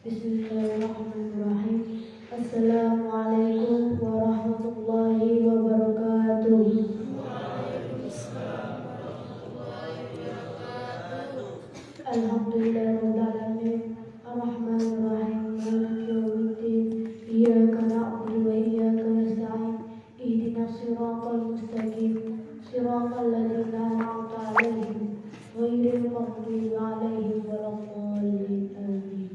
Bismillahirrahmanirrahim. Assalamualaikum warahmatullahi wabarakatuh. Alhamdulillahirabbil alamin. Arrahmanirrahim. Maliki yaumiddin. Iyyaka na'budu wa iyyaka nasta'in. Ihdinas siratal mustaqim. Siratal ladzina an'amta 'alaihim ghairil maghdubi 'alaihim waladdallin. Amin.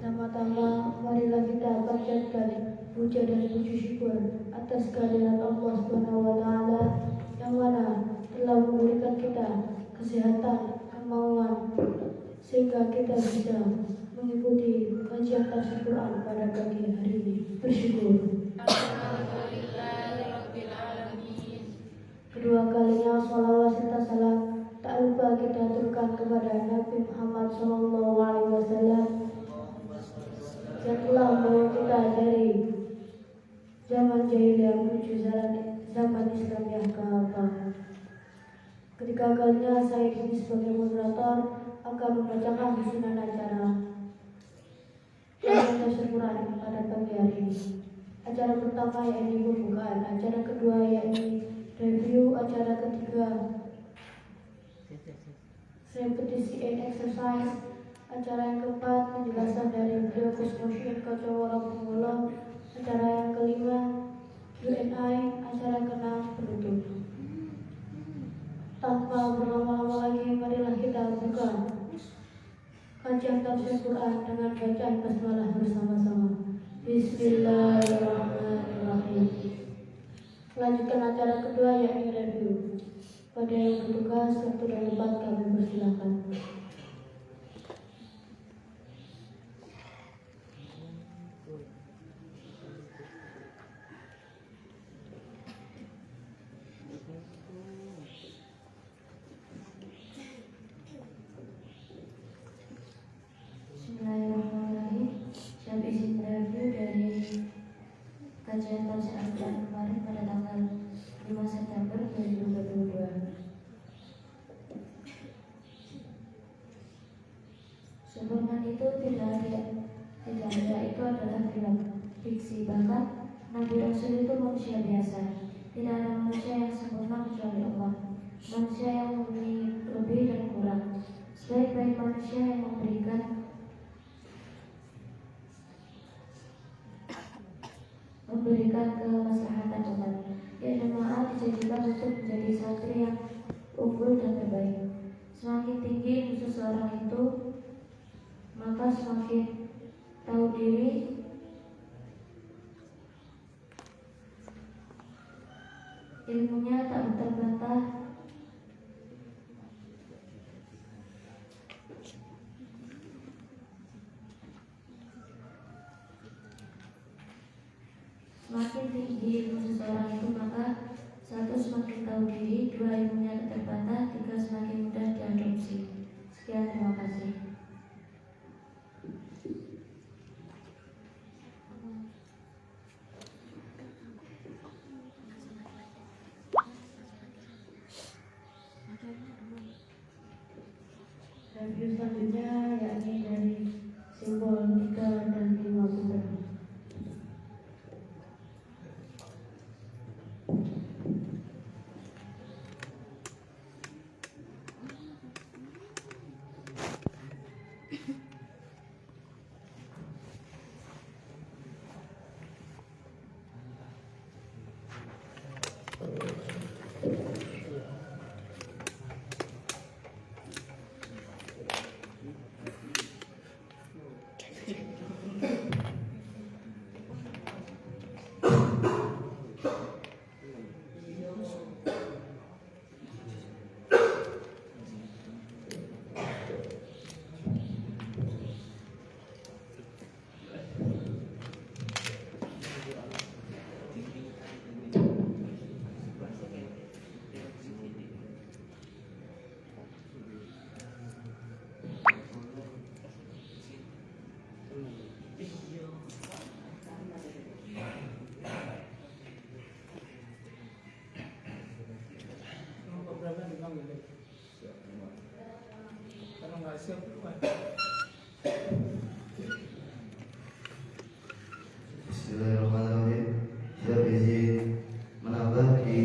Pertama-tama, marilah kita panjatkan puja dan puji syukur atas kehadirat Allah Subhanahu wa taala yang mana telah memberikan kita kesehatan, kemauan sehingga kita bisa mengikuti kajian tafsir Quran pada pagi hari ini. Bersyukur. Kedua kalinya sholawat serta salam tak lupa kita aturkan kepada Nabi Muhammad SAW yang telah membawa kita dari zaman jahiliyah menuju zaman Islam yang keempat. Ketiga kalinya saya ini sebagai moderator akan membacakan susunan acara tafsir Quran pada pagi hari ini. Acara pertama yakni pembukaan, acara kedua yakni review, acara ketiga repetisi and exercise, acara yang keempat penjelasan dari beliau Kusmusyin Kacawarapullah, acara yang kelima Q&A, acara keenam penutup. Tanpa berlama-lama lagi, marilah kita buka kajian tafsir Quran dengan bacaan basmalah bersama-sama. Bismillahirrahmanirrahim. Lanjutkan acara kedua yakni review. Pada yang bertugas waktu dan tempat kami persilakan. Bismillahirrahmanirrahim. Saya izin review dari kajian tafsir Al-Quran kemarin pada tanggal 5 September 2022. Sempurna itu tidak ada, itu adalah fiksi. Bahkan Nabi Rasul itu manusia biasa. Tidak ada manusia yang sempurna kecuali Allah. Manusia yang mempunyai lebih dan kurang. Sebaik-baik manusia yang memberikan kemaslahatan umat. Ya, jemaah dijanjikan untuk menjadi santri yang unggul dan terbaik. Semakin tinggi musuh seorang itu, maka semakin tahu diri ilmunya tak terbantah. Semakin tinggi ilmu seseorang itu, maka satu, semakin tahu diri, dua, ilmunya tak terbantah, tiga, semakin mudah diadopsi. Sekian, terima kasih. Review selanjutnya yakni dari simbol 3 dan 5 bulan. Bismillahirrahmanirrahim. Saya izin menambah di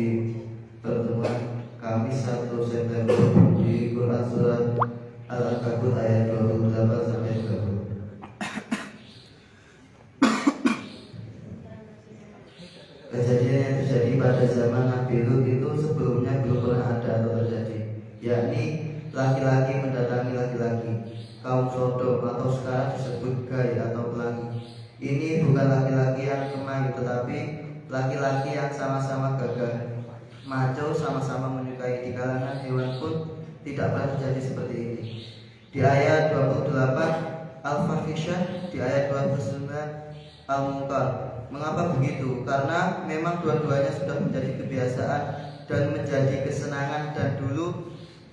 pertemuan Kamis 1 September di Quran Surat Al-Ankabut ayat 28 sampai 30. Kejadian yang terjadi pada zaman Nabi Lut itu sebelumnya belum pernah ada atau terjadi, yakni laki-laki mendatangi laki-laki. Kaum Sodom atau sekarang disebut Gai atau pelangi. Ini bukan laki-laki yang kemayu, tetapi laki-laki yang sama-sama gagah, maco, sama-sama menyukai. Di kalangan hewan pun tidak pernah terjadi seperti ini. Di ayat 28 Al-Fahisyah, di ayat 29 Al-Munkar. Mengapa begitu? Karena memang dua-duanya sudah menjadi kebiasaan dan menjadi kesenangan. Dan dulu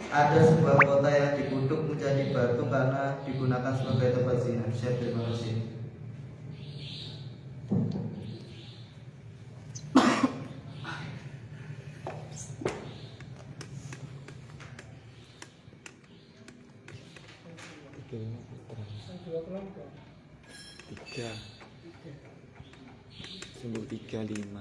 ada sebuah kota yang dikutuk menjadi batu karena digunakan sebagai tempat zina. Terima kasih. Tiga sumbu 35.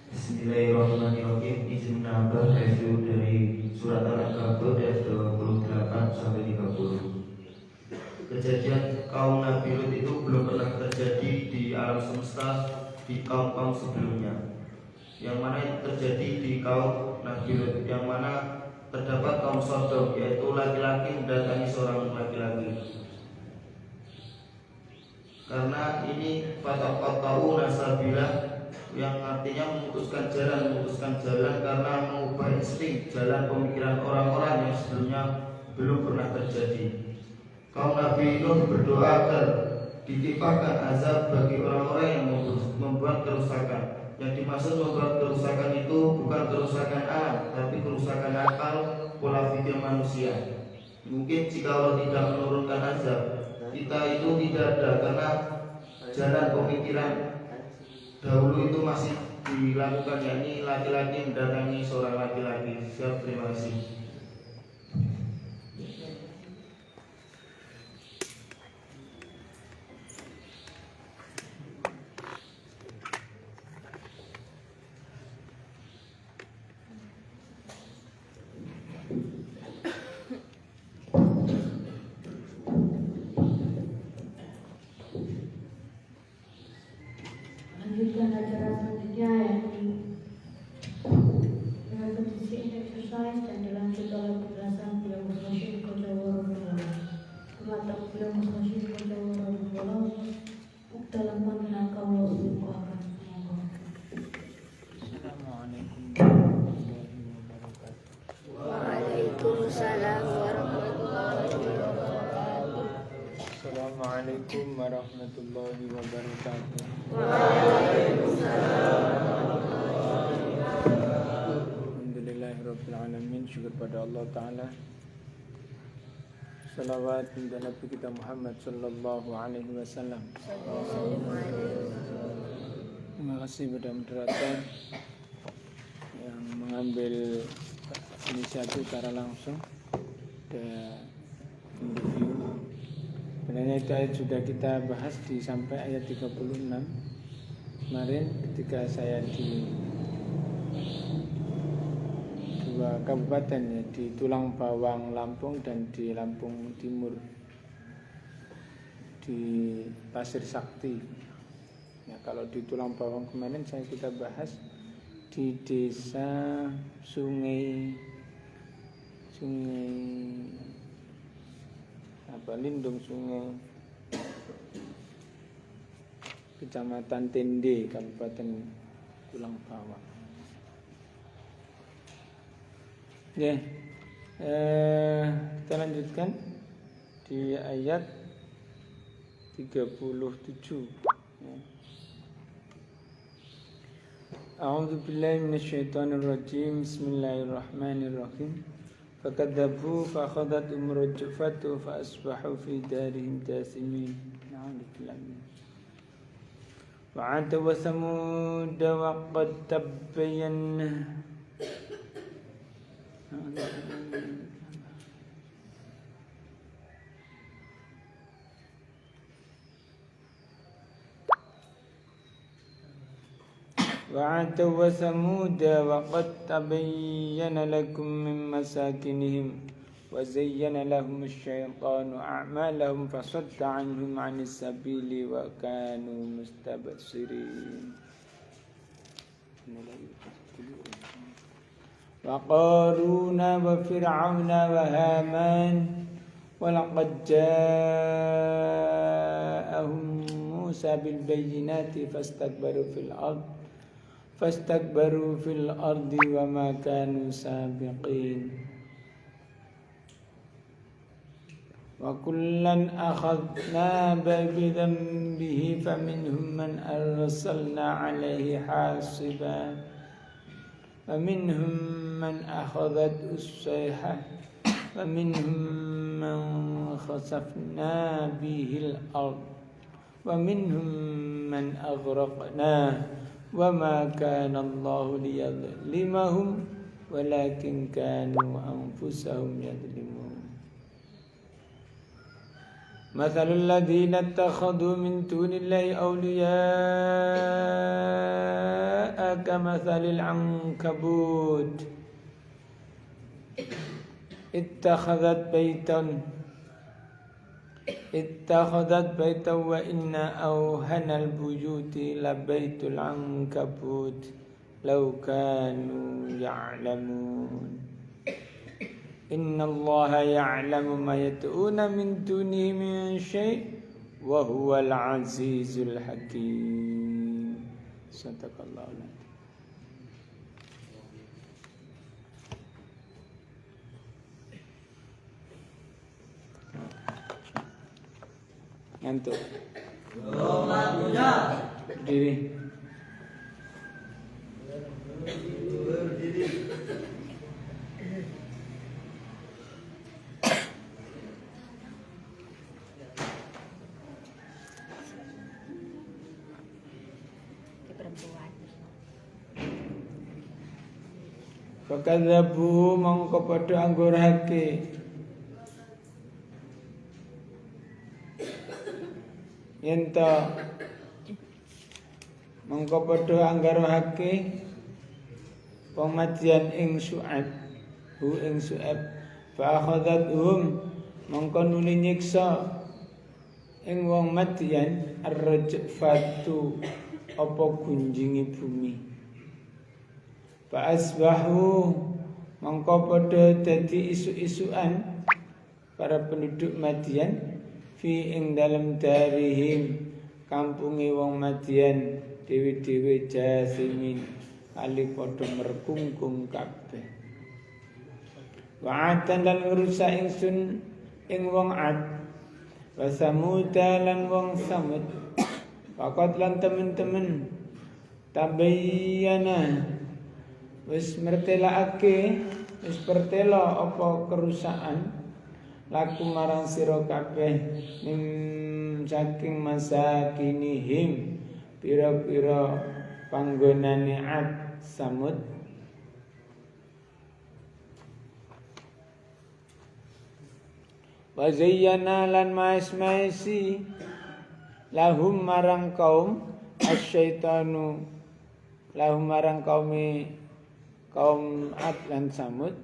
Bismillahirrahmanirrahim. Izin menambah review dari surat Al-Ankabut ayat 28 sampai 30. Kejadian kaum Nabi Lut itu belum pernah terjadi di alam semesta di kaum-kaum sebelumnya. Yang mana itu terjadi di kaum Nabi Lut, yang mana terdapat kaum Sodom, yaitu laki-laki mendatangi seorang laki-laki. Karena ini fataqatta'u nasabilah, yang artinya memutuskan jalan karena mengubah insting jalan pemikiran orang-orang yang sebelumnya belum pernah terjadi. Kaum Nabi Nuh berdoa agar ditimpakan azab bagi orang-orang yang membuat kerusakan. Yang dimaksud membuat kerusakan itu bukan kerusakan alam, tapi kerusakan akal, pola pikir manusia. Mungkin jika Allah tidak menurunkan azab, kita itu tidak ada, karena jalan pemikiran dahulu itu masih dilakukan, yakni laki-laki mendatangi seorang laki-laki. Siap, terima kasih. Lanjutkan acara selanjutnya, yakni dengan petisi exercise dan dilanjut oleh penjelasan beliau Muslim Kojaworo Kematan beliau Muslim Kojaworo dalam panggilan kaum Muslim akan Waalaikumsalam warahmatullahi wabarakatuh. Assalamualaikum warahmatullahi wabarakatuh. Alhamdulillahirabbil alamin. Syukur pada Allah Ta'ala. Salawat kepada Nabi kita Muhammad sallallahu alaihi wasallam. Terima kasih kepada moderator yang mengambil inisiatif secara langsung dan review. Sebenarnya itu ayat sudah kita bahas sampai ayat 36 kemarin ketika saya di dua kabupaten, ya, di Tulang Bawang Lampung dan di Lampung Timur di Pasir Sakti. Ya, kalau di Tulang Bawang kemarin kita bahas di desa Sungai Lindung Sungai, Kecamatan Tende, Kabupaten Tulang Bawang. Ya, kita lanjutkan di ayat 37. Ya. A'udzu billahi minasyaitonir rajim. Bismillahirrahmanirrahim. Fakadzabu fa akhadathum rajfatu fa asbahu fi darihim jasimin. Na'am. وعاد وثمود وقد تبين وعاد وثمود وقد تبين لكم من مساكنهم وزين لهم الشيطان أعمالهم فصد عنهم عن السبيل وكانوا مستبصرين وقارون وفرعون وهامان ولقد جاءهم موسى بالبينات فاستكبروا في الأرض وما كانوا سابقين وكلا أخذنا بذنبه فمنهم من أرسلنا عليه حاصبا ومنهم من أخذته الصيحة ومنهم من خسفنا به الأرض ومنهم من أغرقنا وما كان الله ليظلمهم ولكن كانوا أنفسهم يظلمون مثل الذين اتخذوا من دون الله أولياء كمثل العنكبوت اتخذت بيتا وإن أوهن البيوت لبيت العنكبوت لو كانوا يعلمون إن الله يعلم ما يدعون من دونه من شيء وهو العزيز الحكيم صدق الله العظيم. Ngantuk. Berdiri. Fakadzabu mongko padha anggurake ento mongko padha anggarohake pematian ing Syu'aib ing Syu'aib fa akhadhatuhum mongko nuli nyiksa ing wong Madian ar-rajfatu apa gunjingi bumi fa asbahu mongko padha dadi isu-isuan para penduduk Madian fi ing dalam darihim kampunge wong Madian dewe-dewe jasimin ali padha merkungkung kabeh wa atan lan ngrusak ingsun ing wong Ad wa Samud lan wong Samud faqat lan temen-temen tabayyana wis mertelaake wis pertela apa kerusakan laku marang sira kabeh saking masakinihim pira-pira panggonane Ad Samud wa zayyana lan maismaisi lahum marang kaum asyaitanu lahum marang kaum Ad lan Samud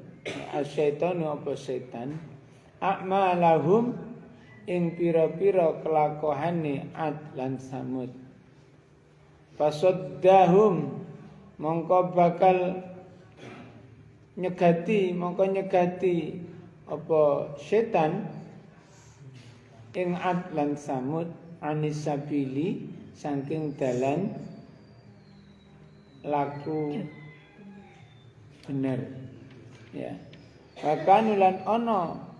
asyaitanu apa setan a'malahum ing pira-pira kelakuane Ad lan Samud fasaddahum mongko bakal nyegati apa setan ing Ad lan Samud anis sabili saking dalan laku bener ya wakanulan ono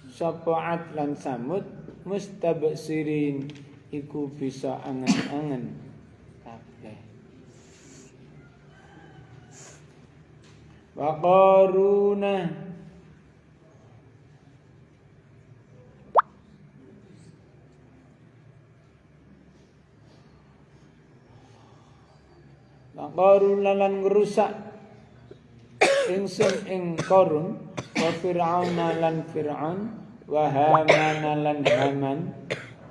sapa Ad lan Samud mustabsirin iku bisa angen-angen kabeh wa qaruna Qarun lan ngrusak ingsun ing Qarun wa Fir'auna lan Fir'aun wa Haman lan Haman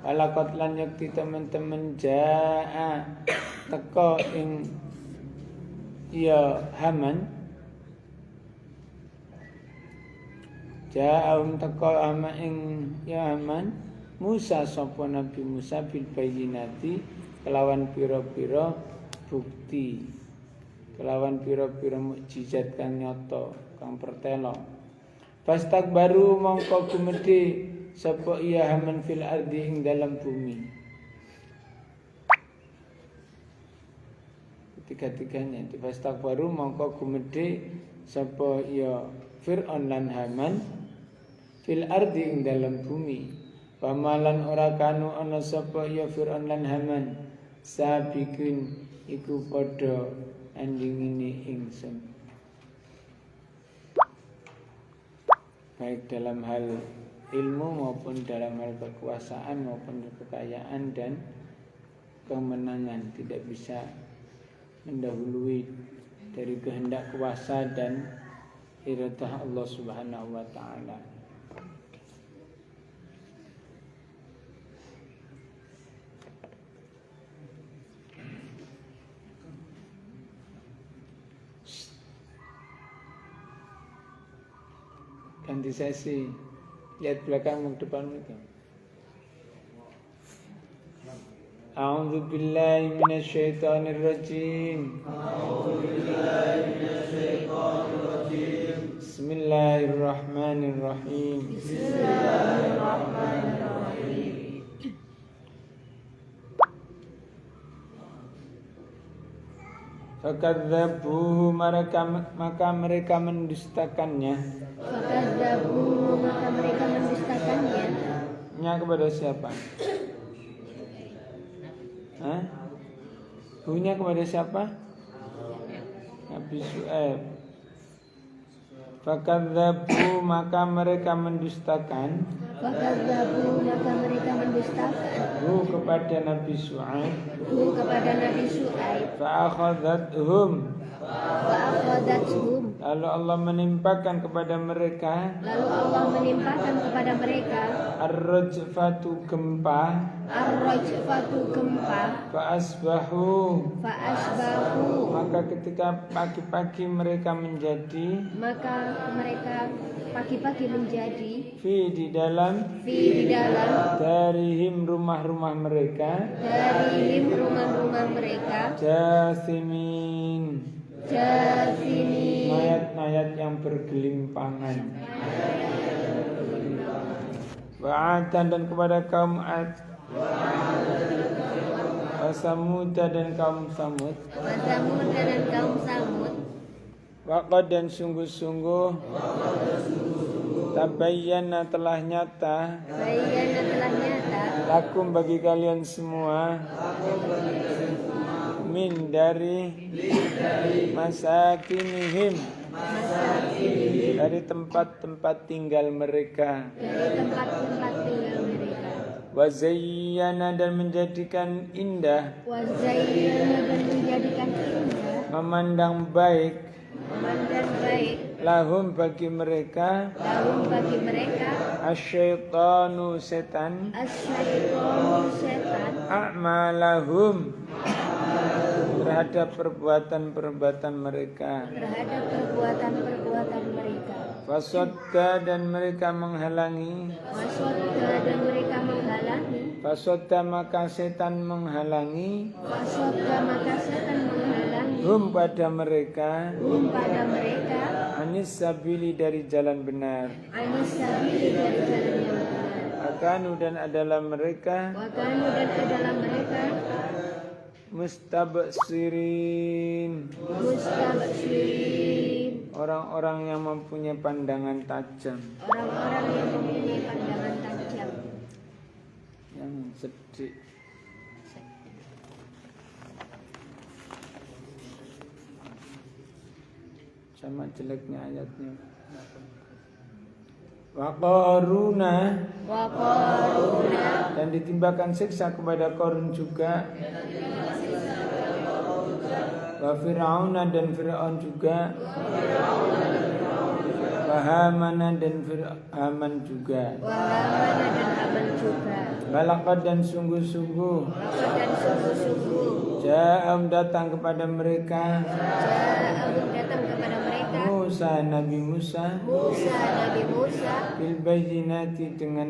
alaqat lan yakti teman-teman jaa teka ing ya Haman ja'ahum teka ama ing ya Haman Musa sapa Nabi Musa bil bayyinati kelawan pira-pira bukti kelawan pira-pira mukjizat kang nyata kang pertelo fastakbaru mongko gumedhe sapa iya Haman fil ardi ing dalam bumi ketiga-tiganya fastakbaru mongko gumedhe sapa iya Fir'aun lan Haman fil ardi ing dalam bumi pamalan ora kanu ana sapa iya Fir'aun lan Haman sabiqin iku padha andingine ingsun baik dalam hal ilmu maupun dalam hal kekuasaan maupun kekayaan dan kemenangan tidak bisa mendahului dari kehendak kuasa dan iradah Allah Subhanahu wa taala. Ganti sesi. Lihat belakang depan itu. A'udzu billahi minasyaitonir rajim. Bismillahirrahmanirrahim. Fakadzabuhu maka mereka mendustakannya. Fakadzabuhu maka mereka mendustakannya. Nya kepada siapa? Hah? Bunya kepada siapa? Nabi Syuaib. Fakadzabu maka mereka mendustakan. Fakadzabu maka mereka mendustakan. Kepada Nabi Syuaib. Kepada Nabi Syuaib. Fa'akhadzathum. Fa'akhadzathum. Lalu Allah menimpakan kepada mereka. Lalu Allah menimpakan kepada mereka. Ar-rajfatu gempa. Ar-rajfatu gempa. Fa'asbahu. Maka ketika pagi-pagi mereka menjadi. Maka mereka pagi-pagi menjadi. Di dalam. Darihim rumah-rumah mereka. Darihim rumah-rumah mereka. Jasimin. Mayat-mayat yang bergelimpangan. Wa'adan dan kepada kaum Ad. Wasamuda dan kaum Samud. Waqad dan sungguh-sungguh. Tabayyana telah nyata. Lakum bagi kalian semua. Min dari masakinihim, dari tempat-tempat tinggal mereka. Wa zayyana dan menjadikan indah. Memandang baik. Lahum bagi mereka. Asyaitanu setan. A'malahum terhadap perbuatan-perbuatan mereka. Fasodda dan mereka menghalangi. Fasodda maka setan menghalangi. Hum pada mereka. Anis sabili dari jalan benar. Akanu dan adalah mereka. Mustabsirin. Orang-orang yang mempunyai pandangan tajam. Yang sedih. Sama jeleknya ayatnya. Wa Qaruna dan ditimbakan siksa kepada Qarun juga. wa Fir'auna dan Fir'aun juga, wa Hamana dan Haman juga, Wahamana dan Haman juga. Balaqad dan sungguh-sungguh, Laqad dan sungguh-sungguh ja'am datang kepada mereka, ja'ahum datang kepada mereka Musa Nabi Musa, Nabi Musa bil bayyinati dengan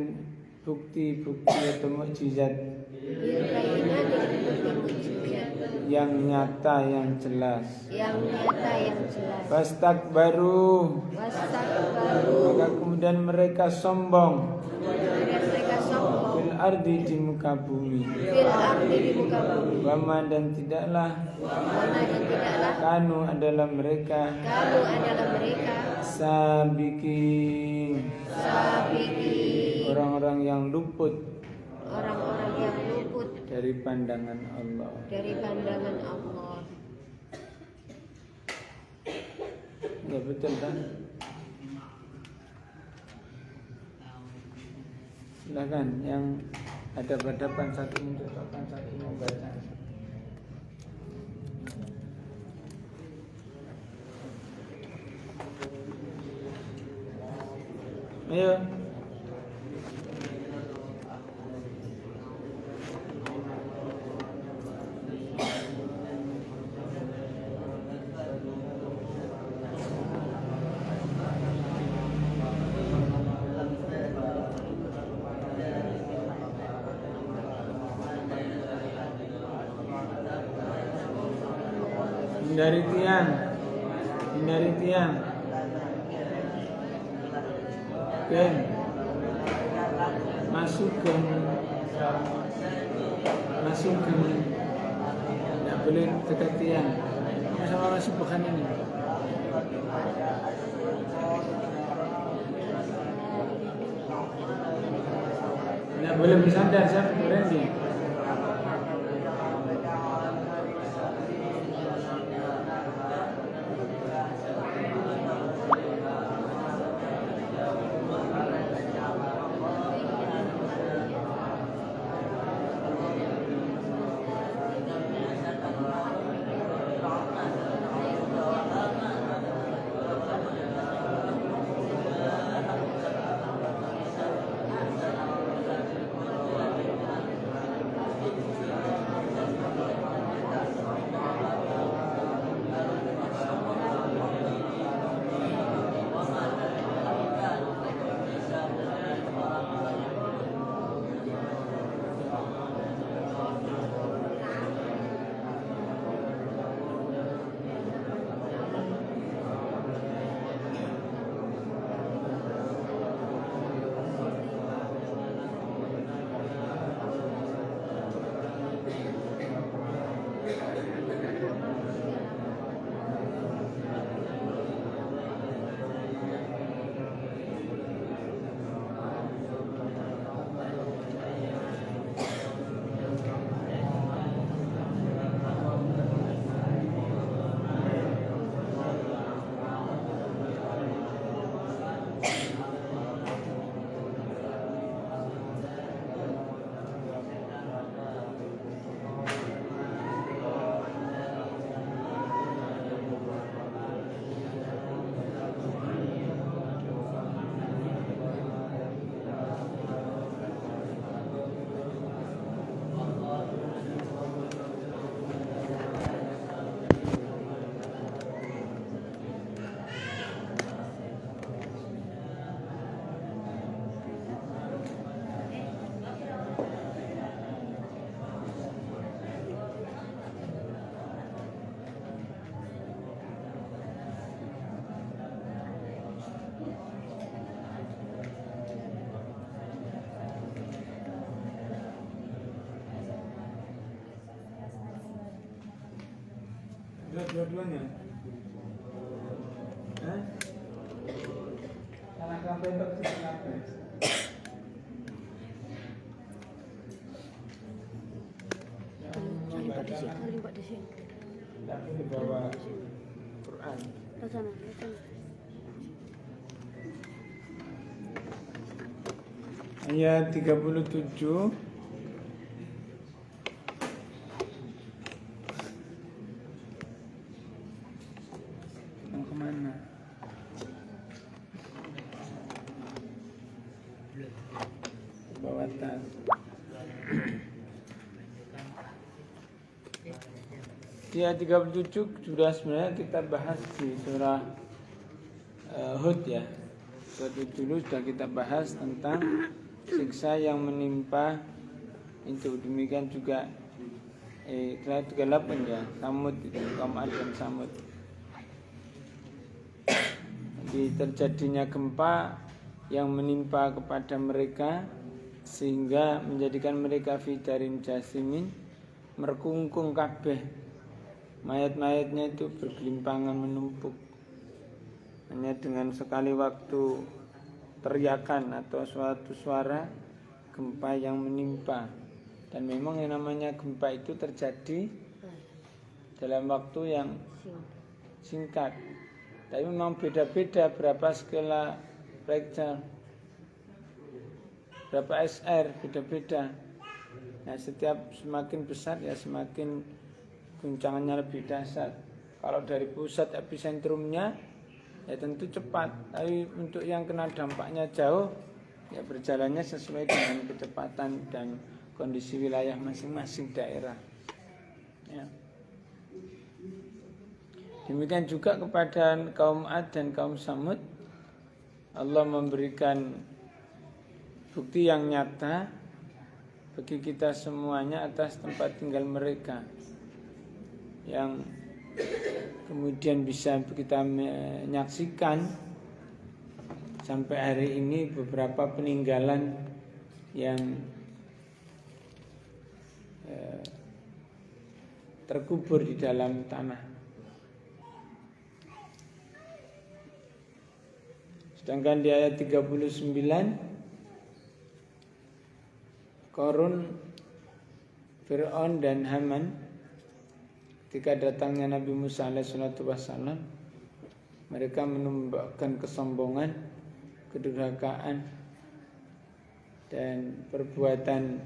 bukti-bukti atau mukjizat bil bayyinati dengan bukti mukjizat yang nyata yang jelas. yang nyata yang jelas. Fastakbaru, Wastakbaru, maka kemudian mereka sombong, kemudian mereka sombong fil ardi di muka bumi, fil ardi di muka bumi. wama dan tidaklah, Wama dan tidaklah kanu adalah mereka, kamu adalah mereka sabiqin, sabiqin, orang-orang yang luput orang-orang yang luput dari pandangan Allah. dari pandangan Allah. Ya betul kan? Silakan yang ada hadapan satu mencontohkan, satu membaca. Ayo. Hindari tiang, hindari tiang. Ken, masukkan, tidak boleh dekat tiang. Sama masuk bukan ini. Tidak boleh bersandar, saya berhenti. Dua-duanya. Salah sampai untuk siapa? Lipat di sini. Tapi dibawa Quran. Ke sana. Ayat 37. atas. Di ayat 37 sudah sebenarnya kita bahas di surah Hud ya. Suatu dulu sudah kita bahas tentang siksa yang menimpa. Itu demikian juga ayat 38 ya, Samud itu, kaum Ad dan Samud. Di terjadinya gempa yang menimpa kepada mereka sehingga menjadikan mereka fidarin jasimin, merkungkung kabeh, mayat-mayatnya itu bergelimpangan menumpuk. Hanya dengan sekali waktu teriakan atau suatu suara gempa yang menimpa. Dan memang yang namanya gempa itu terjadi dalam waktu yang singkat. Tapi memang beda-beda berapa skala Richter, berapa SR, beda-beda. Nah, setiap semakin besar ya semakin guncangannya lebih dahsyat. Kalau dari pusat epicentrumnya ya tentu cepat. Tapi untuk yang kena dampaknya jauh ya berjalannya sesuai dengan kecepatan dan kondisi wilayah masing-masing daerah ya. Demikian juga kepada kaum Ad dan kaum Samud, Allah memberikan bukti yang nyata bagi kita semuanya atas tempat tinggal mereka, yang kemudian bisa kita menyaksikan sampai hari ini beberapa peninggalan yang terkubur di dalam tanah. Sedangkan di ayat 39 Qarun, Fir'aun dan Haman ketika datangnya Nabi Musa alaihissalam, mereka menunjukkan kesombongan, kedurhakaan dan perbuatan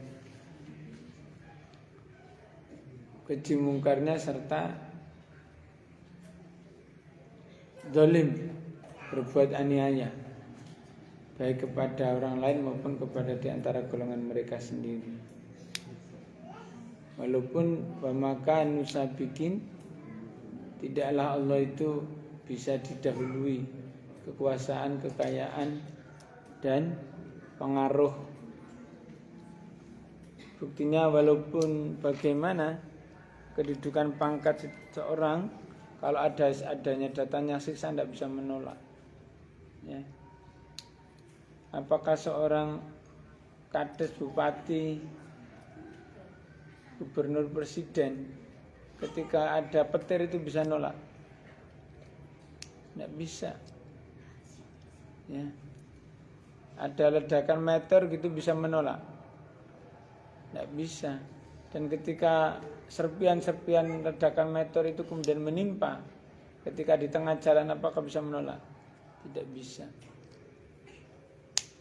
keji mungkarnya serta zalim, berbuat aniaya baik kepada orang lain maupun kepada di antara golongan mereka sendiri. Walaupun wamakan nusabikin, tidaklah Allah itu bisa didahului kekuasaan, kekayaan dan pengaruh. Buktinya walaupun bagaimana kedudukan pangkat seseorang, kalau adanya datanya siksa tidak bisa menolak ya. Apakah seorang kades, bupati, gubernur, presiden ketika ada petir itu bisa nolak? Tidak bisa ya. Ada ledakan meteor gitu bisa menolak? Tidak bisa. Dan ketika serpian-serpian ledakan meteor itu kemudian menimpa ketika di tengah jalan, apakah bisa menolak? Tidak bisa.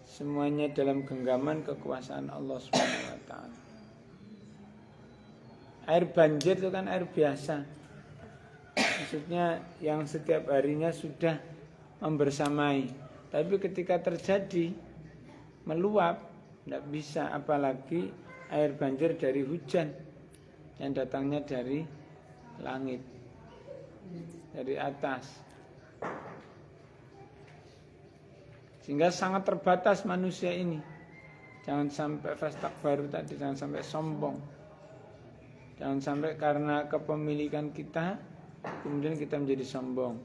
Semuanya dalam genggaman kekuasaan Allah SWT. Air banjir itu kan air biasa, maksudnya yang setiap harinya sudah membersamai. Tapi ketika terjadi meluap, tidak bisa, apalagi air banjir dari hujan yang datangnya dari langit, dari atas. Sehingga sangat terbatas manusia ini. Jangan sampai fastakbaru tadi, jangan sampai sombong. Jangan sampai karena kepemilikan kita kemudian kita menjadi sombong.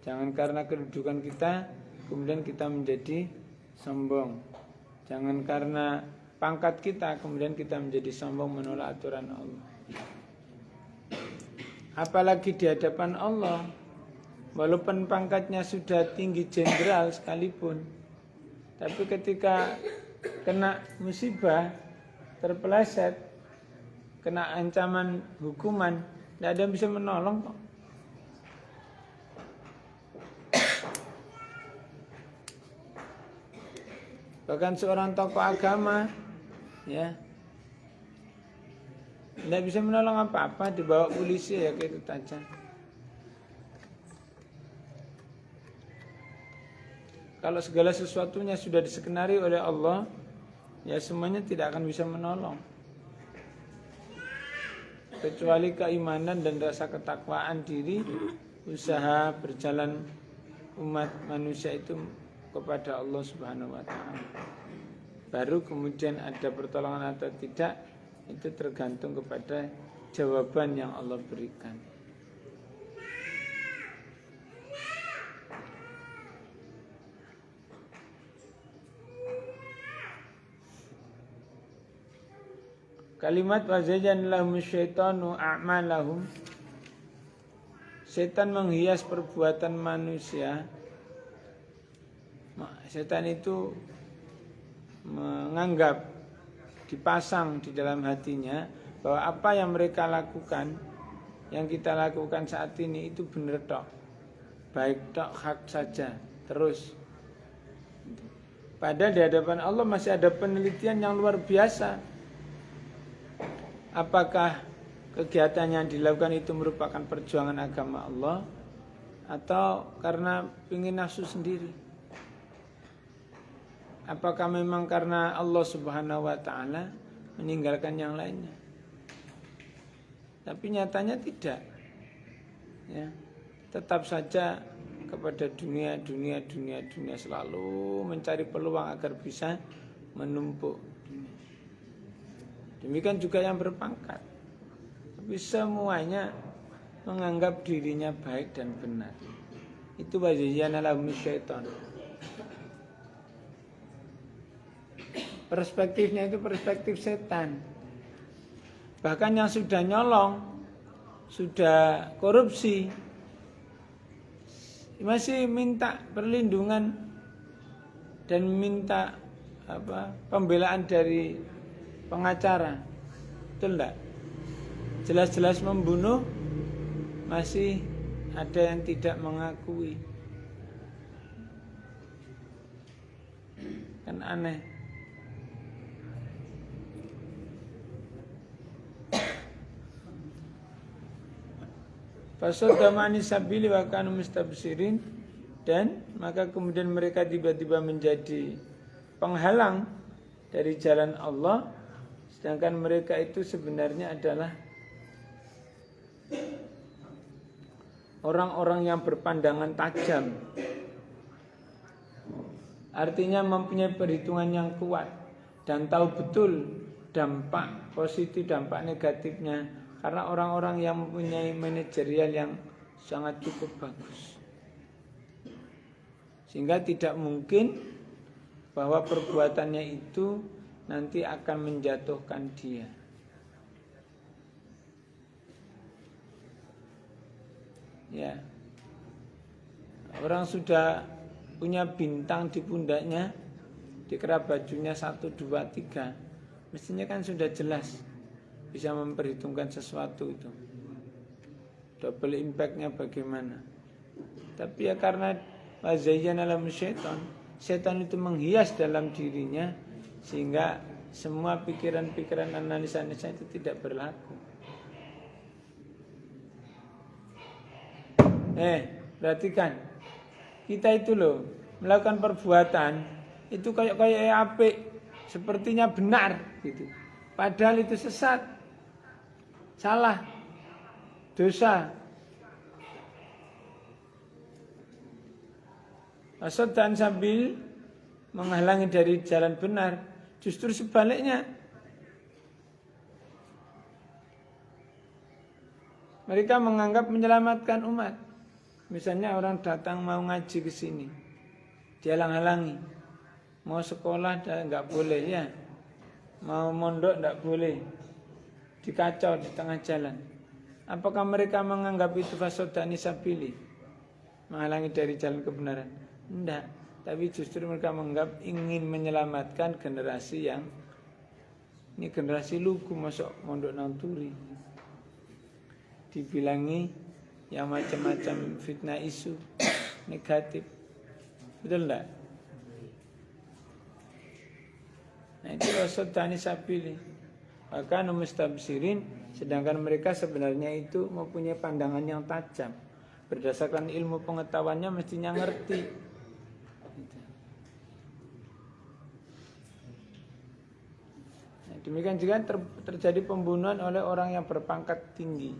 Jangan karena kedudukan kita kemudian kita menjadi sombong. Jangan karena pangkat kita kemudian kita menjadi sombong menolak aturan Allah. Apalagi di hadapan Allah, walaupun pangkatnya sudah tinggi jenderal sekalipun, tapi ketika kena musibah, terpeleset, kena ancaman hukuman, tidak ada yang bisa menolong kok. Bahkan seorang tokoh agama ya tidak bisa menolong apa-apa, dibawa polisi ya kayak itu saja. Kalau segala sesuatunya sudah diskenari oleh Allah, ya semuanya tidak akan bisa menolong. Kecuali keimanan dan rasa ketakwaan diri, usaha berjalan umat manusia itu kepada Allah Subhanahu wa taala. Baru kemudian ada pertolongan atau tidak, itu tergantung kepada jawaban yang Allah berikan. Kalimat wazayyan lahum syaitanu a'malahum. Setan menghias perbuatan manusia. Setan itu menganggap, dipasang di dalam hatinya bahwa apa yang mereka lakukan, yang kita lakukan saat ini itu benar tok, baik tok, hak saja, terus. Padahal di hadapan Allah masih ada penelitian yang luar biasa. Apakah kegiatan yang dilakukan itu merupakan perjuangan agama Allah atau karena ingin nafsu sendiri? Apakah memang karena Allah Subhanahu wa taala meninggalkan yang lainnya? Tapi nyatanya tidak. Ya. Tetap saja kepada dunia selalu mencari peluang agar bisa menumpuk. Demikian juga yang berpangkat. Tapi semuanya menganggap dirinya baik dan benar. Itu wazayyana lahum syaitan. Perspektifnya itu perspektif setan. Bahkan yang sudah nyolong, sudah korupsi, masih minta perlindungan dan minta pembelaan dari pengacara. Betul enggak? Jelas-jelas membunuh, masih ada yang tidak mengakui. Kan aneh. Fasodamani sabili wa kanu mustabsirin, dan maka kemudian mereka tiba-tiba menjadi penghalang dari jalan Allah, sedangkan mereka itu sebenarnya adalah orang-orang yang berpandangan tajam. Artinya mempunyai perhitungan yang kuat dan tahu betul dampak positif, dampak negatifnya. Karena orang-orang yang mempunyai manajerial yang sangat cukup bagus. Sehingga tidak mungkin bahwa perbuatannya itu nanti akan menjatuhkan dia. Ya. Orang sudah punya bintang di pundaknya, dikira bajunya 1, 2, 3. Mestinya kan sudah jelas bisa memperhitungkan sesuatu itu. Double impact-nya bagaimana. Tapi ya karena wazayyana lahum syaitan, setan itu menghias dalam dirinya sehingga semua pikiran-pikiran analisa-analisa itu tidak berlaku. Perhatikan. Kita itu loh melakukan perbuatan itu kayak apik, sepertinya benar gitu. Padahal itu sesat. Salah, dosa. Asad dan sabil menghalangi dari jalan benar. Justru sebaliknya. Mereka menganggap menyelamatkan umat. Misalnya orang datang mau ngaji ke sini, dihalang-halangi. Mau sekolah enggak boleh ya. Mau mondok enggak boleh. Dikacau di tengah jalan. Apakah mereka menganggap itu fasodani sabili, menghalangi dari jalan kebenaran? Tidak. Tapi justru mereka menganggap ingin menyelamatkan generasi yang ini generasi lugu, masuk mondok nanturi. Dibilangi yang macam-macam fitnah isu negatif. Betul enggak? Nah itu fasodani sabili. Maka mustabsirin, sedangkan mereka sebenarnya itu mempunyai pandangan yang tajam. Berdasarkan ilmu pengetahuannya mestinya ngerti. Demikian juga terjadi pembunuhan oleh orang yang berpangkat tinggi,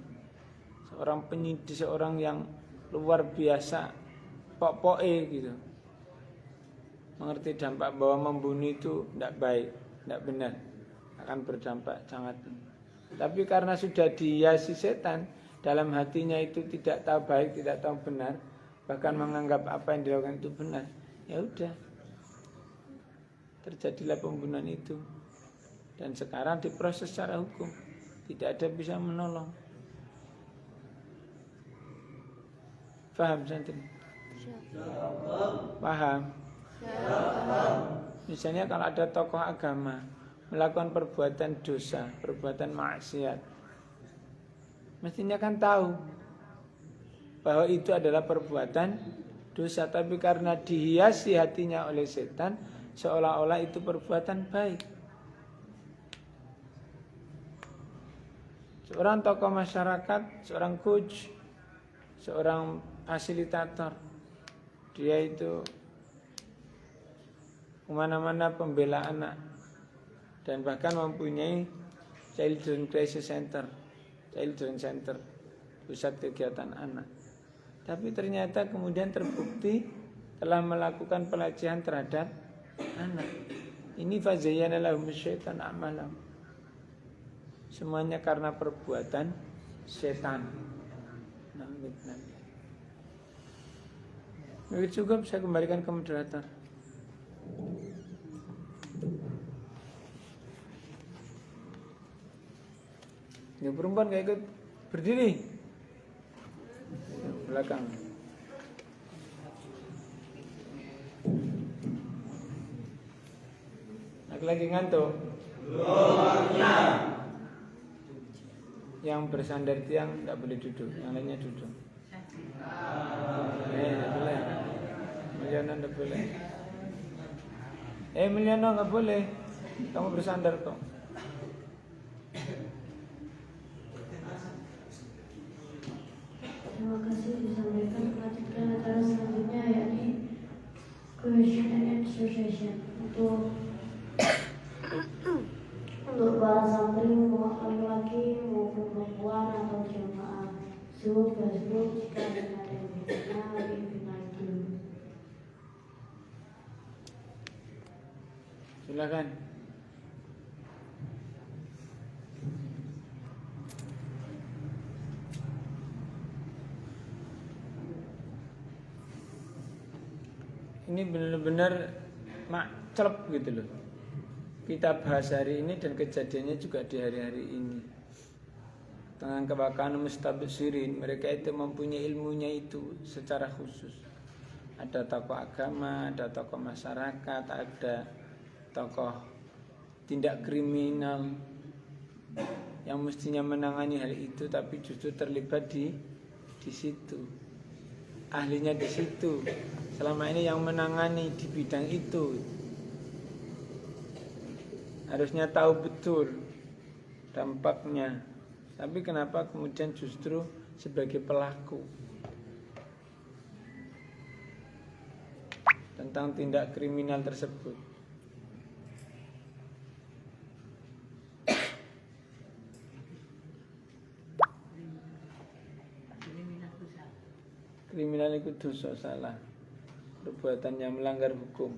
seorang penyidik, seorang yang luar biasa, pok-poke gitu. Mengerti dampak bahwa membunuh itu tidak baik, tidak benar, akan berdampak sangat. Tapi karena sudah dihiasi setan, dalam hatinya itu tidak tahu baik, tidak tahu benar, bahkan menganggap apa yang dilakukan itu benar, ya udah, terjadilah pembunuhan itu. Dan sekarang diproses secara hukum, tidak ada bisa menolong. Paham santri? Paham? Misalnya kalau ada tokoh agama melakukan perbuatan dosa, perbuatan maksiat, mestinya kan tahu bahwa itu adalah perbuatan dosa, tapi karena dihiasi hatinya oleh setan, seolah-olah itu perbuatan baik. Seorang tokoh masyarakat, seorang coach, seorang fasilitator, dia itu kemana-mana pembela anak, dan bahkan mempunyai Children Crisis Center, Children Center, pusat kegiatan anak. Tapi ternyata kemudian terbukti telah melakukan pelecehan terhadap anak. Ini fazayyana lahum syaitan a'malahum. Semuanya karena perbuatan setan. Begitu cukup, saya kembalikan ke moderator. Yang perempuan gak ikut berdiri belakang. Lagi ngantuk. Yang bersandar tiang tidak boleh duduk, yang lainnya duduk. Tidak boleh. Miliana tidak boleh. Miliana nggak boleh. Kamu bersandar kok. Terima kasih disampaikan. Melanjutkan acara selanjutnya yakni question and answer session untuk para santri laki-laki maupun perempuan atau jamaah Zoom, Facebook jika ada yang bertanya lebih. Silakan. Ini benar-benar celep gitu loh. Kita bahas hari ini dan kejadiannya juga di hari-hari ini. Dengan kebakaan mustabsirin, mereka itu mempunyai ilmunya itu secara khusus. Ada tokoh agama, ada tokoh masyarakat, ada tokoh tindak kriminal yang mestinya menangani hal itu, tapi justru terlibat di situ. Ahlinya di situ. Selama ini yang menangani di bidang itu harusnya tahu betul dampaknya. Tapi kenapa kemudian justru sebagai pelaku tentang tindak kriminal tersebut? Kriminal itu dosa, salah, perbuatan yang melanggar hukum.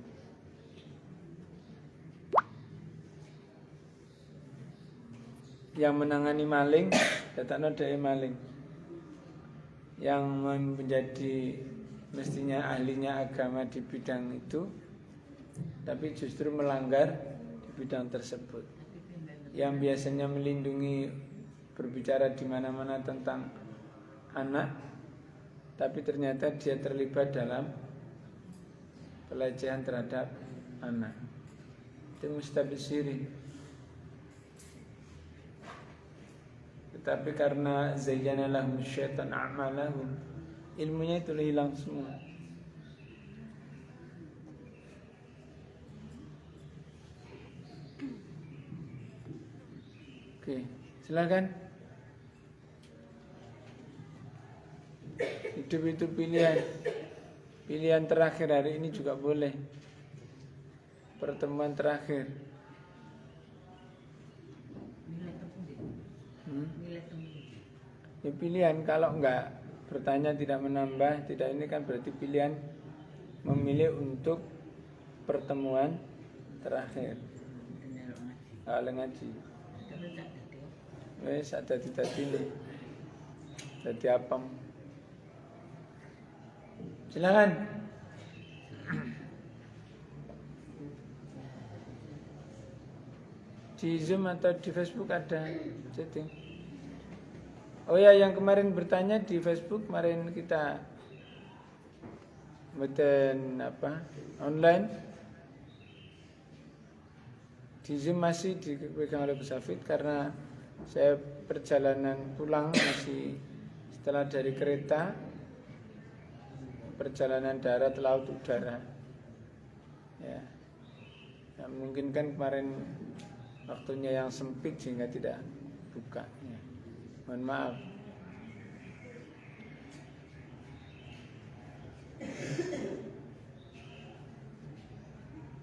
Yang menangani maling, datangnya dari maling. Yang menjadi mestinya ahlinya agama di bidang itu, tapi justru melanggar di bidang tersebut. Yang biasanya melindungi, berbicara di mana-mana tentang anak, tapi ternyata dia terlibat dalam pelecehan terhadap anak. Itu mustabsirin. Tetapi karena zayyana lahum syaitan a'malahum, ilmunya itu hilang semua. Oke, silakan. Hidup itu pilihan. Pilihan terakhir hari ini juga boleh. Pertemuan terakhir. Ya pilihan, kalau enggak bertanya tidak menambah, tidak ini kan berarti pilihan memilih untuk pertemuan terakhir. Kalau ngaji. Wes ada tadi ini. Jadi apa? Silakan. Di Zoom atau di Facebook ada chatting. Oh ya, yang kemarin bertanya di Facebook, kemarin kita buatan online. Di Zoom masih dipegang oleh Pesafit karena saya perjalanan pulang masih setelah dari kereta, perjalanan darat, laut, udara. Ya, mungkin kan kemarin waktunya yang sempit sehingga tidak buka. Ya. Mohon maaf.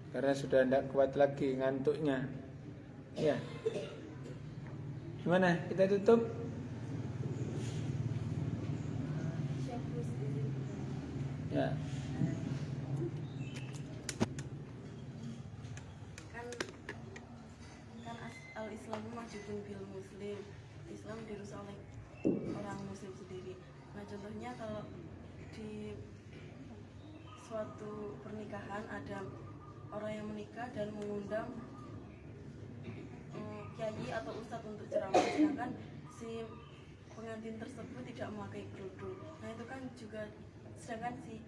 Karena sudah tidak kuat lagi ngantuknya. Ya. Gimana? Kita tutup? Ya. Al-Islam majibun bil muslim. Islam dirusak oleh orang muslim sendiri. Nah, contohnya kalau di suatu pernikahan ada orang yang menikah dan mengundang kiai atau ustadz untuk ceramah, sedangkan si pengantin tersebut tidak memakai kerudung. Nah, itu kan juga, sedangkan si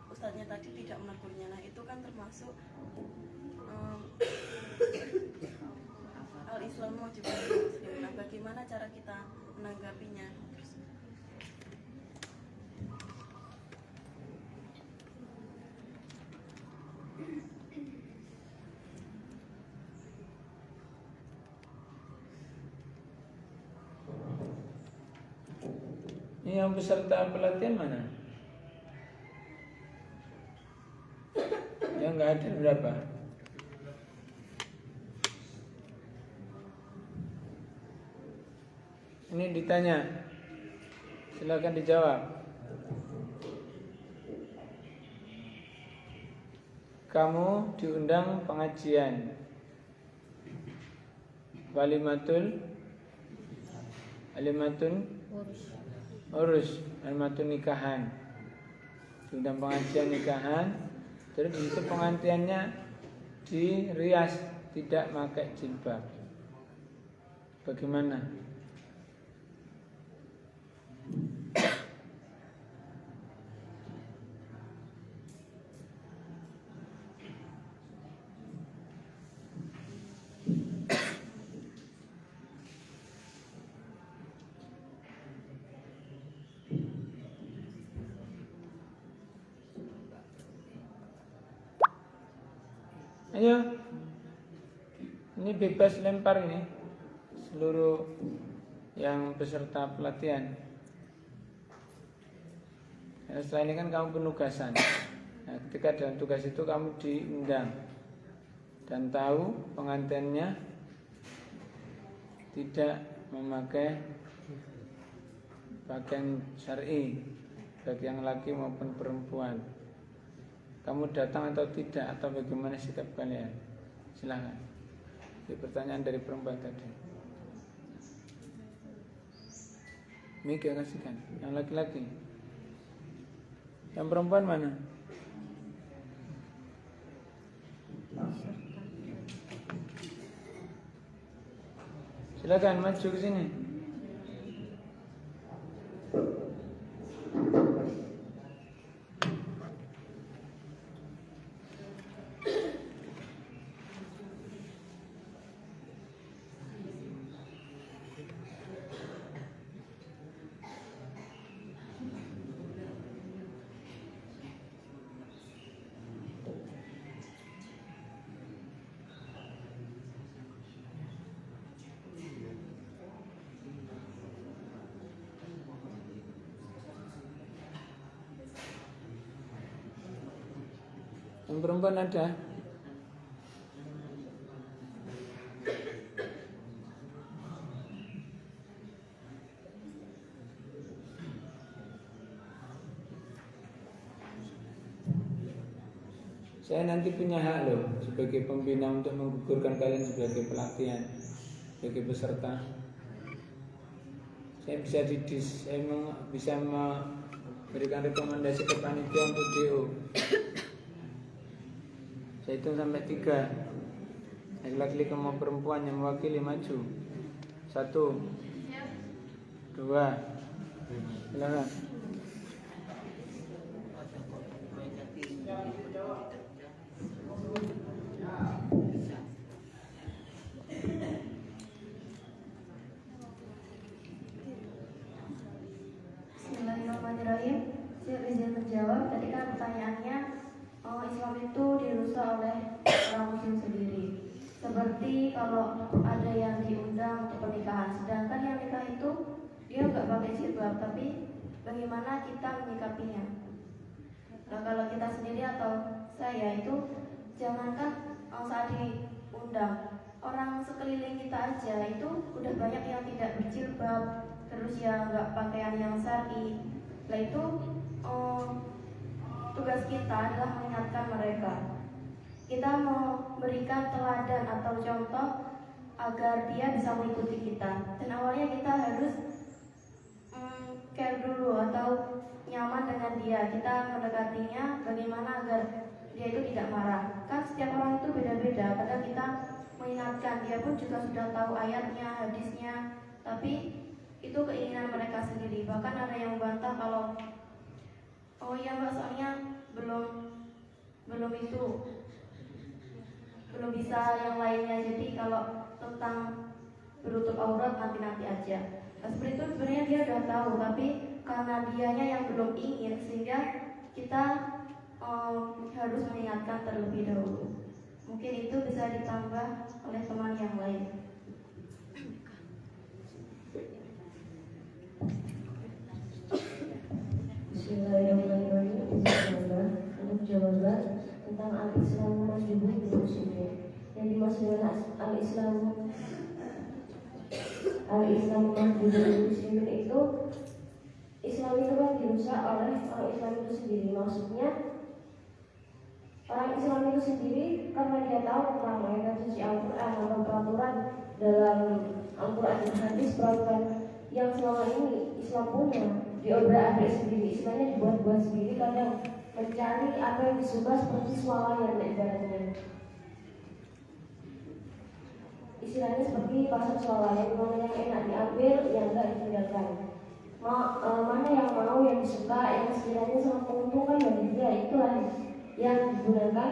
ustadznya tadi tidak menegurnya. Nah, itu kan termasuk Al-Islam wajib muslim. Nah, bagaimana cara kita menanggapinya? Ini yang peserta pelatihan mana? Yang nggak ada berapa? Ini ditanya, silakan dijawab. Kamu diundang pengajian walimatun nikahan, diundang pengajian nikahan, terus itu pengantinnya dirias tidak pakai jilbab. Bagaimana? Ayo, ini bebas lempar ini seluruh yang peserta pelatihan. Nah, setelah ini kan kamu penugasan. Nah, ketika dalam tugas itu kamu diundang dan tahu pengantinnya tidak memakai pakaian syar'i bagi yang laki maupun perempuan. Kamu datang atau tidak, atau bagaimana sikap kalian? Silakan. Ini pertanyaan dari perempuan tadi. Mika kasihkan. Yang laki-laki. Yang perempuan mana? Silakan maju ke sini. Yang perempuan ada? Saya nanti punya hak loh sebagai pembina untuk menggugurkan kalian sebagai pelatihan, sebagai peserta. Saya bisa saya bisa memberikan rekomendasi ke panitia untuk DO. Saya hitung sampai 3. Laki-laki sama perempuan yang mewakili maju. 1, 2, silakan. Bismillahirrahmanirrahim. Saya izin menjawab. Tadi kan pertanyaannya, Islam itu dirusak oleh orang muslim sendiri. Seperti kalau ada yang diundang untuk pernikahan, sedangkan yang nikah itu dia nggak pakai jilbab, tapi bagaimana kita menyikapinya? Nah, kalau kita sendiri atau saya itu, jangankan saat diundang, orang sekeliling kita aja itu udah banyak yang tidak berjilbab, terus ya nggak pakaian yang syar'i. Nah itu tugas kita adalah mengingatkan mereka. Kita mau berikan teladan atau contoh agar dia bisa mengikuti kita. Dan awalnya kita harus care dulu atau nyaman dengan dia. Kita mendekatinya bagaimana agar dia itu tidak marah. Kan setiap orang itu beda-beda. Kadang kita mengingatkan, dia pun juga sudah tahu ayatnya, hadisnya, tapi itu keinginan mereka sendiri. Bahkan ada yang membantah kalau oh iya mbak, soalnya belum bisa yang lainnya, jadi kalau tentang berutup aurat nanti aja. Nah, seperti itu sebenarnya dia udah tahu, tapi karena dianya yang belum ingin, sehingga kita harus mengingatkan terlebih dahulu. Mungkin itu bisa ditambah oleh teman yang lain. Bismillahirrahmanirrahim. Untuk jawaban tentang al-Islam masjidun bil muslimin. Yang dimaksudkan al-Islam masjidun bil muslimin itu, Islam itu kan dirusak oleh orang Islam itu sendiri. Maksudnya orang Islam itu sendiri karena dia tahu tentang ayat suci Al-Quran atau peraturan dalam Al-Quran dan hadis, peraturan yang selama ini Islam punya diobrak-abrik sendiri, istilahnya dibuat-buat sendiri, kadang mencari apa yang disuka seperti swalayan ibaratnya. Istilahnya seperti pasar swalayan, mana yang enak diambil, yang enggak ditinggalkan. Mana yang mau, yang disuka, yang sekiranya sangat menguntungkan bagi dia, itulah yang digunakan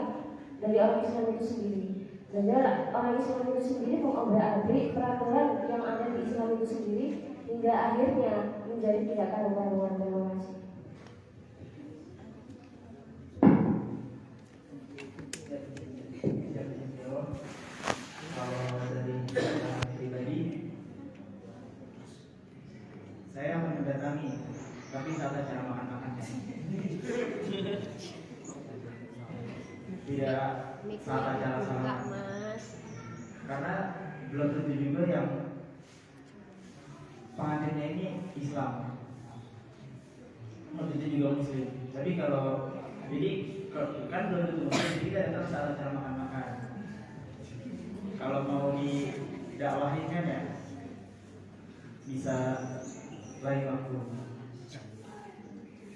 dari orang Islam itu sendiri. Dan orang Islam itu sendiri mengobrak-abrik peraturan yang ada di Islam itu sendiri hingga akhirnya menjadi tidak karuan-karuan. Terima kasih. Kalau dari pribadi, saya mendatangi, tapi tata cara makan-makannya tidak tata cara sama, karena belum tentu juga yang pengantinnya ini Islam, belum tentu juga Muslim. Tapi kalau jadi kan belum tentu Muslim, jadi kita tetap tata cara makan-makan. Kalau mau didakwahin kan ya bisa lain waktu.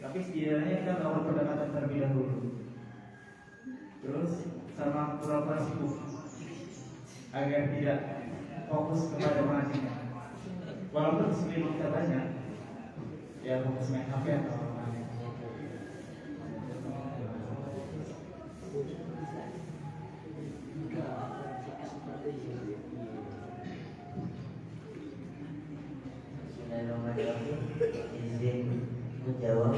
Tapi setidaknya kita melakukan pendekatan terlebih dahulu. Terus sama pura-pura sibuk agar tidak fokus kepada pengajian. Walaupun sekeliling kita banyak, ya fokus main HP atau apa. Bismillahirrahmanirrahim. Izin menjawab.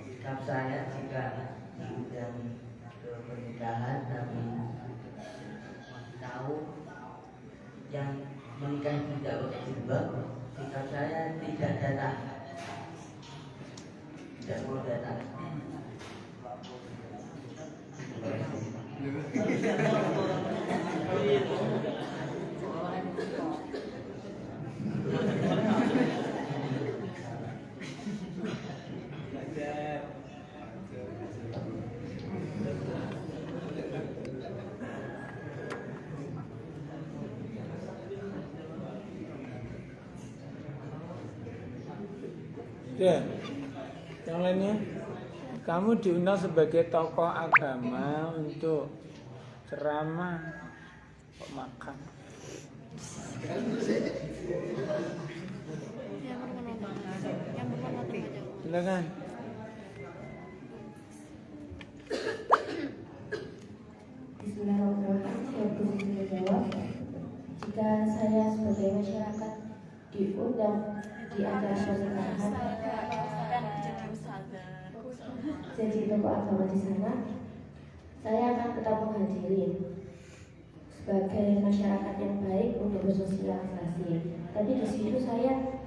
Sikap saya jika diundang ke pernikahan tapi tahu yang menikah tidak pakai jilbab, sikap saya tidak datang, tidak mau datang. Ya. Yang lainnya, kamu diundang sebagai tokoh agama untuk ceramah kok makan. Silakan. Bismillahirrahmanirrahim. Saya berusaha menjawab. Jika saya sebagai masyarakat diundang di acara pernikahan, kan jadi ustazah. jadi tokoh agama di sana, saya akan tetap menghadiri sebagai masyarakat yang baik untuk bersosialisasi. Tapi di situ saya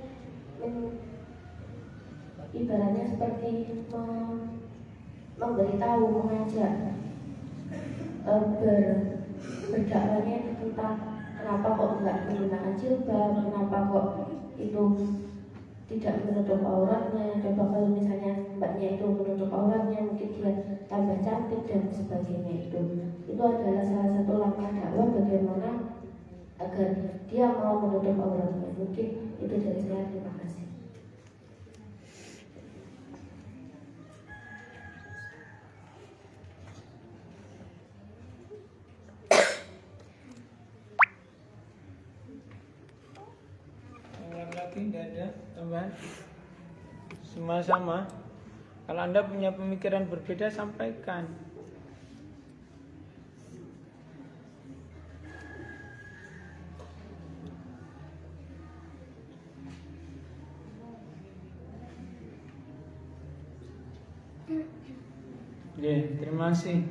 ibaratnya seperti memberitahu, mengajak, berdakwahnya tentang kenapa kok nggak menggunakan jilbab, kenapa kok itu tidak menutup auratnya. Coba kalau misalnya mbaknya itu menutup auratnya, mungkin dia tambah cantik dan sebagainya. Itu adalah salah satu langkah dakwah bagaimana agar dia mau menutup auratnya. Mungkin itu dari saya. Terima kasih. Yang lagi tidak ada tambahan? Semua sama. Kalau Anda punya pemikiran berbeda, sampaikan. Oke, terima kasih.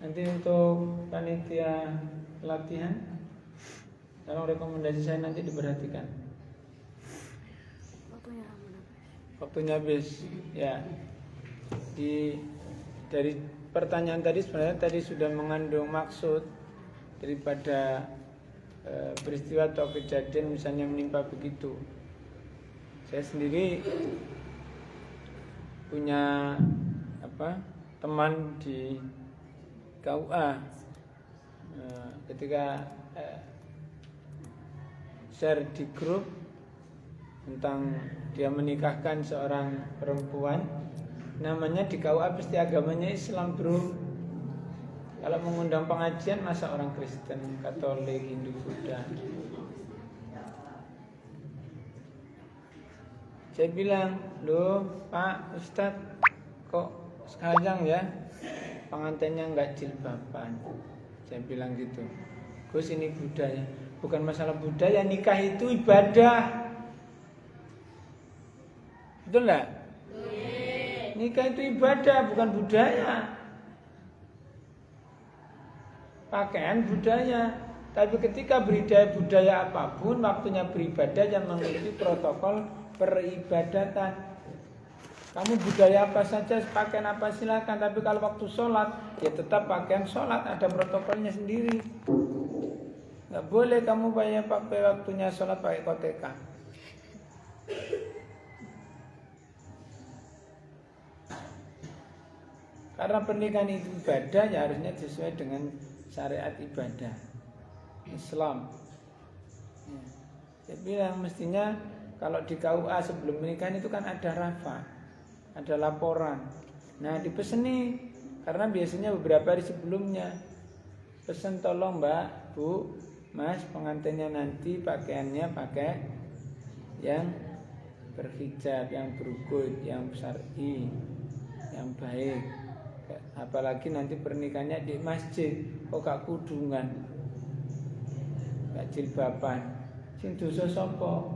Nanti untuk panitia latihan, tolong rekomendasi saya nanti diperhatikan. Waktunya habis. Ya. Dari pertanyaan tadi sebenarnya tadi sudah mengandung maksud daripada peristiwa atau kejadian misalnya menimpa begitu. Saya sendiri punya teman di KUA ketika share di grup tentang dia menikahkan seorang perempuan, namanya di KUA pasti agamanya Islam, bro. Kalau mengundang pengajian masa orang Kristen, Katolik, Hindu, Buddha. Saya bilang, loh Pak Ustadz, kok sekarang ya pengantinnya nggak jilbaban? Saya bilang gitu. Gus, ini budaya. Bukan masalah budaya, nikah itu ibadah. Betul nggak? Nikah itu ibadah, bukan budaya. Pakaian budaya. Tapi ketika budaya apapun, waktunya beribadah yang mengikuti protokol peribadatan. Kamu budaya apa saja, pakaian apa silakan. Tapi kalau waktu sholat, ya tetap pakaian sholat, ada protokolnya sendiri. Nggak boleh kamu pakai waktunya sholat pakai koteka. Karena pernikahan itu ibadah, ya harusnya sesuai dengan syariat ibadah Islam. Ya. Saya bilang mestinya kalau di KUA sebelum pernikahan itu kan ada rafa, ada laporan. Nah dipeseni, karena biasanya beberapa hari sebelumnya pesen, tolong Mbak, Bu, Mas, pengantinnya nanti pakaiannya pakai yang berhijab, yang berukut, yang syar'i, yang baik. Apalagi nanti pernikahannya di masjid, kok gak kudungan, gak jilbaban, sing dosa sapa?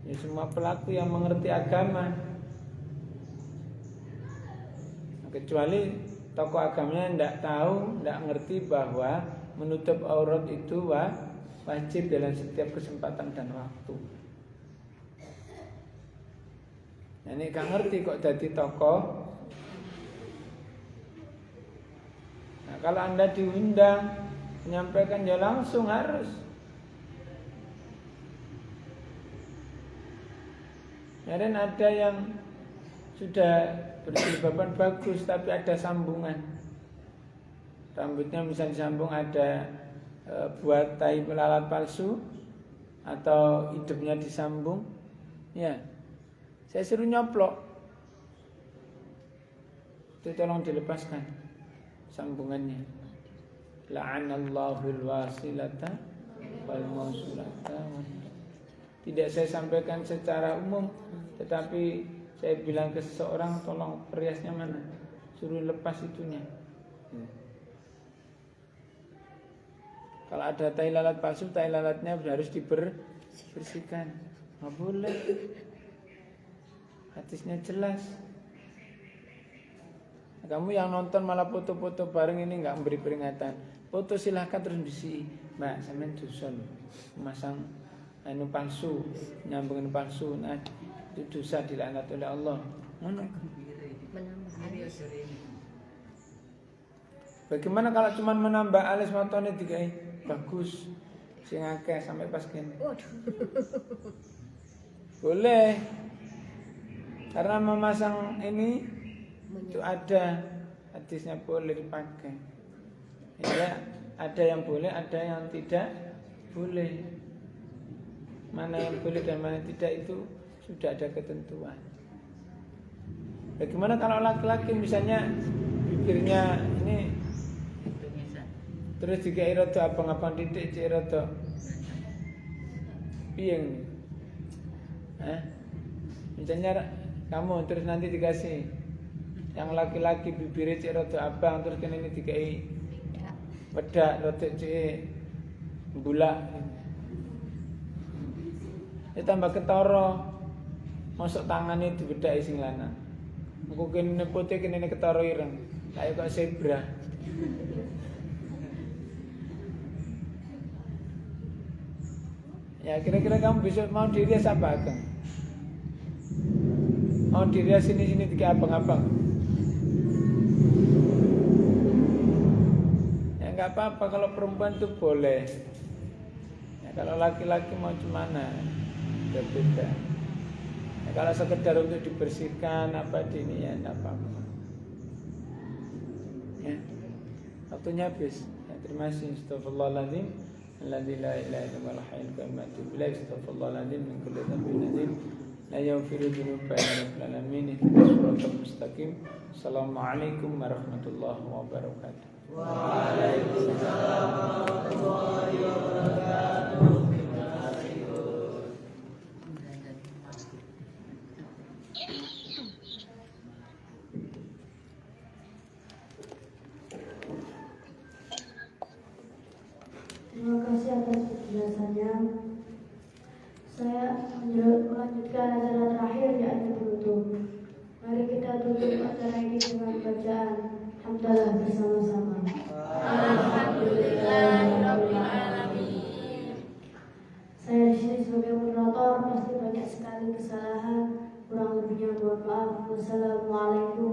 Ya semua pelaku yang mengerti agama. Kecuali tokoh agamanya tidak tahu, tidak ngerti bahwa menutup aurat itu wajib dalam setiap kesempatan dan waktu. Nah, ini gak ngerti kok jadi tokoh. Nah, kalau Anda diundang menyampaikan, ya langsung harus. Kemarin ada yang sudah berjilbaban bagus tapi ada sambungan. Rambutnya misalnya disambung ada buat tai lalat palsu atau hidupnya disambung. Ya. Saya suruh nyoplok. Itu tolong dilepaskan sambungannya. La'anallahul wasilata wal mausulata. Tidak saya sampaikan secara umum, tetapi saya bilang ke seseorang, tolong periasnya mana, suruh lepas itunya. Kalau ada tai lalat palsu, tai lalatnya harus dibersihkan. Nggak boleh. Hadisnya jelas. Kamu yang nonton malah foto-foto bareng ini nggak memberi peringatan. Foto silahkan terus diisi. Mbak, sampean dosa lho. Memasang palsu, nyambungin palsu. Nah, itu dosa dilaknat oleh Allah. Ngono. Bagaimana kalau cuma menambah alis matone dikai bagus sing akeh sampai pas kene. Boleh. Karena memasang ini itu ada hadisnya boleh dipakai. Ya, ada yang boleh, ada yang tidak boleh. Mana yang boleh dan mana yang tidak itu sudah ada ketentuan. Bagaimana kalau laki-laki misalnya bibirnya ini terus dikai rada abang-abang titik cek rada piye misalnya kamu terus nanti dikasih yang laki-laki bibirnya cek rada abang terus kene ini dikai pedak rada cek bulak ya tambah ketara masuk tangannya dibedaki sing lanang engko kene putih kene ketara ireng kayak kok zebra. Ya kira-kira kamu besok mau dirias apa Kang? Mau dirias sini-sini tiga abang-abang? Ya nggak apa-apa kalau perempuan tuh boleh. Ya kalau laki-laki mau cemana? Berbeda. Ya, kalau sekedar untuk dibersihkan apa ini ya nggak apa-apa. Ya, waktunya habis. Ya, terima kasih. Astagfirullahaladzim. الذي لا إله إلا هو الحي القيوم أتوب إليه استغفر الله العظيم من كل ذنب نديم لا يغفر الذنوب إلا رب العالمين اهدنا الصراط المستقيم السلام عليكم ورحمة الله وبركاته. Waalaikumsalam warahmatullahi wabarakatuh. Terima kasih atas penjelasannya. Saya melanjutkan acara terakhir yakni penutup. Mari kita tutup acara ini dengan bacaan hamdalah bersama-sama. Alhamdulillahirabbil alamin. Saya di sini sebagai moderator pasti banyak sekali kesalahan, kurang lebihnya mohon maaf. Wassalamualaikum